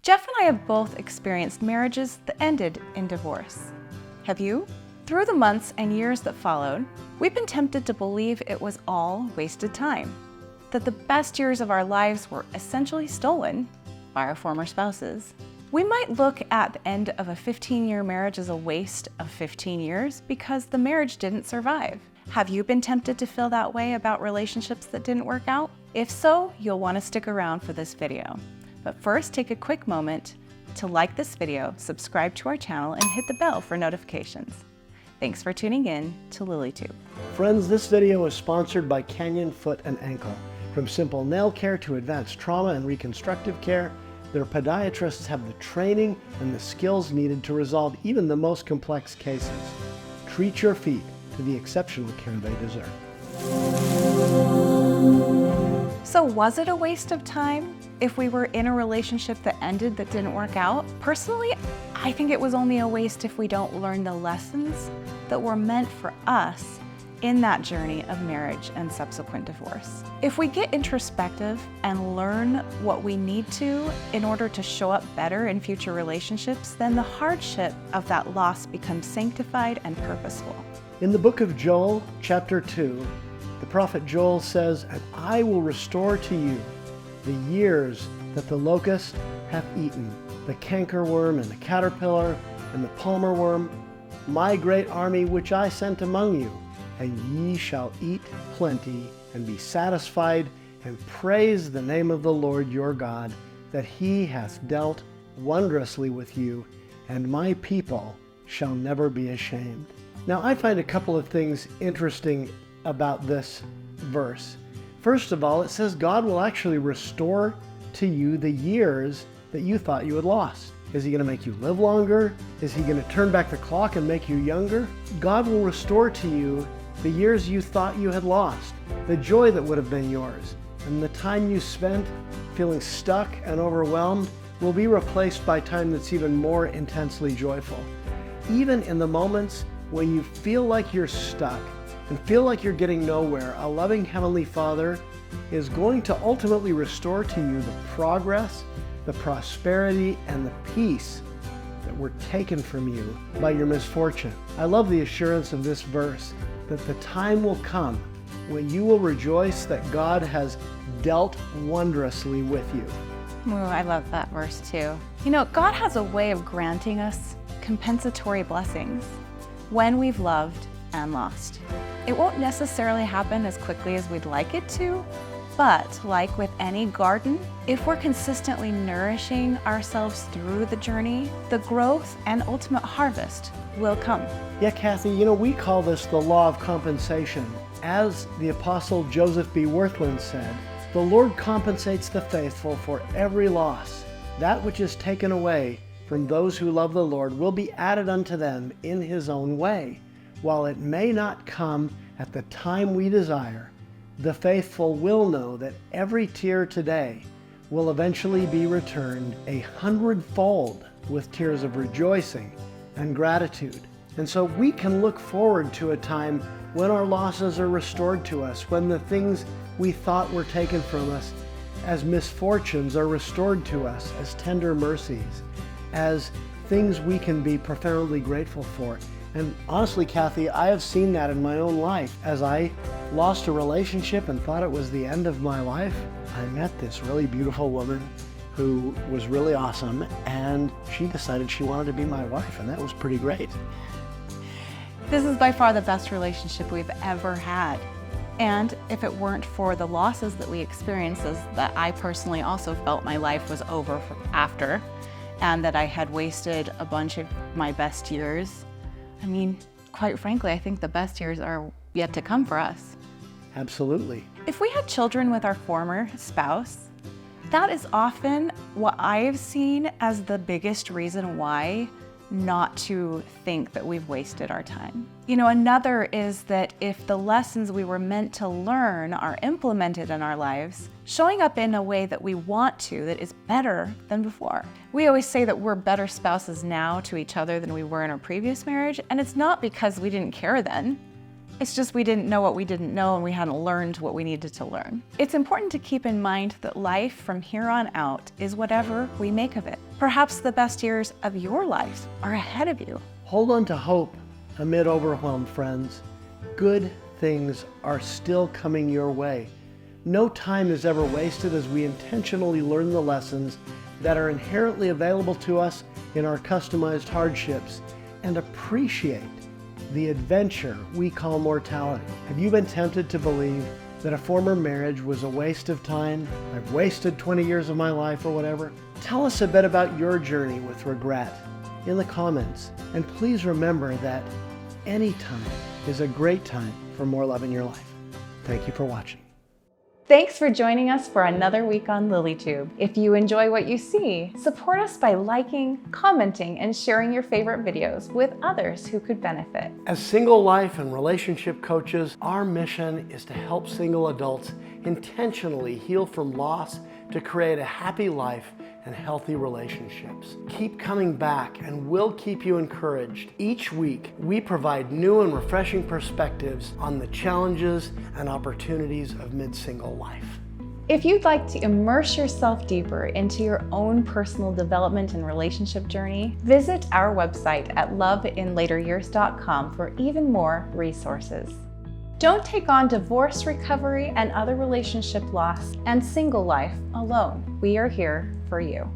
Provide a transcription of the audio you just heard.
Jeff and I have both experienced marriages that ended in divorce. Have you? Through the months and years that followed, we've been tempted to believe it was all wasted time, that the best years of our lives were essentially stolen by our former spouses. We might look at the end of a 15-year marriage as a waste of 15 years because the marriage didn't survive. Have you been tempted to feel that way about relationships that didn't work out? If so, you'll want to stick around for this video. But first, take a quick moment to like this video, subscribe to our channel, and hit the bell for notifications. Thanks for tuning in to LilyTube. Friends, this video is sponsored by Canyon Foot and Ankle. From simple nail care to advanced trauma and reconstructive care, their podiatrists have the training and the skills needed to resolve even the most complex cases. Treat your feet to the exceptional care they deserve. So was it a waste of time if we were in a relationship that ended that didn't work out? Personally, I think it was only a waste if we don't learn the lessons that were meant for us in that journey of marriage and subsequent divorce. If we get introspective and learn what we need to in order to show up better in future relationships, then the hardship of that loss becomes sanctified and purposeful. In the book of Joel, chapter 2, the prophet Joel says, "And I will restore to you the years that the locust hath eaten, the cankerworm and the caterpillar and the palmer worm, my great army which I sent among you. And ye shall eat plenty and be satisfied, and praise the name of the Lord your God, that he hath dealt wondrously with you, and my people shall never be ashamed." Now, I find a couple of things interesting about this verse. First of all, it says God will actually restore to you the years that you thought you had lost. Is he going to make you live longer? Is he going to turn back the clock and make you younger? God will restore to you the years you thought you had lost, the joy that would have been yours, and the time you spent feeling stuck and overwhelmed will be replaced by time that's even more intensely joyful. Even in the moments when you feel like you're stuck and feel like you're getting nowhere, a loving Heavenly Father is going to ultimately restore to you the progress, the prosperity, and the peace that were taken from you by your misfortune. I love the assurance of this verse that the time will come when you will rejoice that God has dealt wondrously with you. Ooh, I love that verse too. You know, God has a way of granting us compensatory blessings when we've loved and lost. It won't necessarily happen as quickly as we'd like it to, but like with any garden, if we're consistently nourishing ourselves through the journey, the growth and ultimate harvest will come. Yeah, Cathy, you know, we call this the law of compensation. As the Apostle Joseph B. Wirthlin said, "The Lord compensates the faithful for every loss. That which is taken away from those who love the Lord will be added unto them in his own way. While it may not come at the time we desire, the faithful will know that every tear today will eventually be returned 100-fold with tears of rejoicing and gratitude." And so we can look forward to a time when our losses are restored to us, when the things we thought were taken from us as misfortunes are restored to us as tender mercies, as things we can be profoundly grateful for. And honestly, Cathy, I have seen that in my own life. As I lost a relationship and thought it was the end of my life, I met this really beautiful woman who was really awesome, and she decided she wanted to be my wife, and that was pretty great. This is by far the best relationship we've ever had. And if it weren't for the losses that we experienced, that I personally also felt my life was over after, and that I had wasted a bunch of my best years, I mean, quite frankly, I think the best years are yet to come for us. Absolutely. If we had children with our former spouse, that is often what I've seen as the biggest reason why not to think that we've wasted our time. You know, another is that if the lessons we were meant to learn are implemented in our lives, showing up in a way that we want to, that is better than before. We always say that we're better spouses now to each other than we were in our previous marriage, and it's not because we didn't care then. It's just we didn't know what we didn't know and we hadn't learned what we needed to learn. It's important to keep in mind that life from here on out is whatever we make of it. Perhaps the best years of your life are ahead of you. Hold on to hope amid overwhelm, friends. Good things are still coming your way. No time is ever wasted as we intentionally learn the lessons that are inherently available to us in our customized hardships and appreciate the adventure we call mortality. Have you been tempted to believe that a former marriage was a waste of time? I've wasted 20 years of my life or whatever? Tell us a bit about your journey with regret in the comments. And please remember that any time is a great time for more love in your life. Thank you for watching. Thanks for joining us for another week on LilyTube. If you enjoy what you see, support us by liking, commenting, and sharing your favorite videos with others who could benefit. As single life and relationship coaches, our mission is to help single adults intentionally heal from loss to create a happy life and healthy relationships. Keep coming back and we'll keep you encouraged. Each week, we provide new and refreshing perspectives on the challenges and opportunities of mid-single life. If you'd like to immerse yourself deeper into your own personal development and relationship journey, visit our website at loveinlateryears.com for even more resources. Don't take on divorce recovery and other relationship loss and single life alone. We are here for you.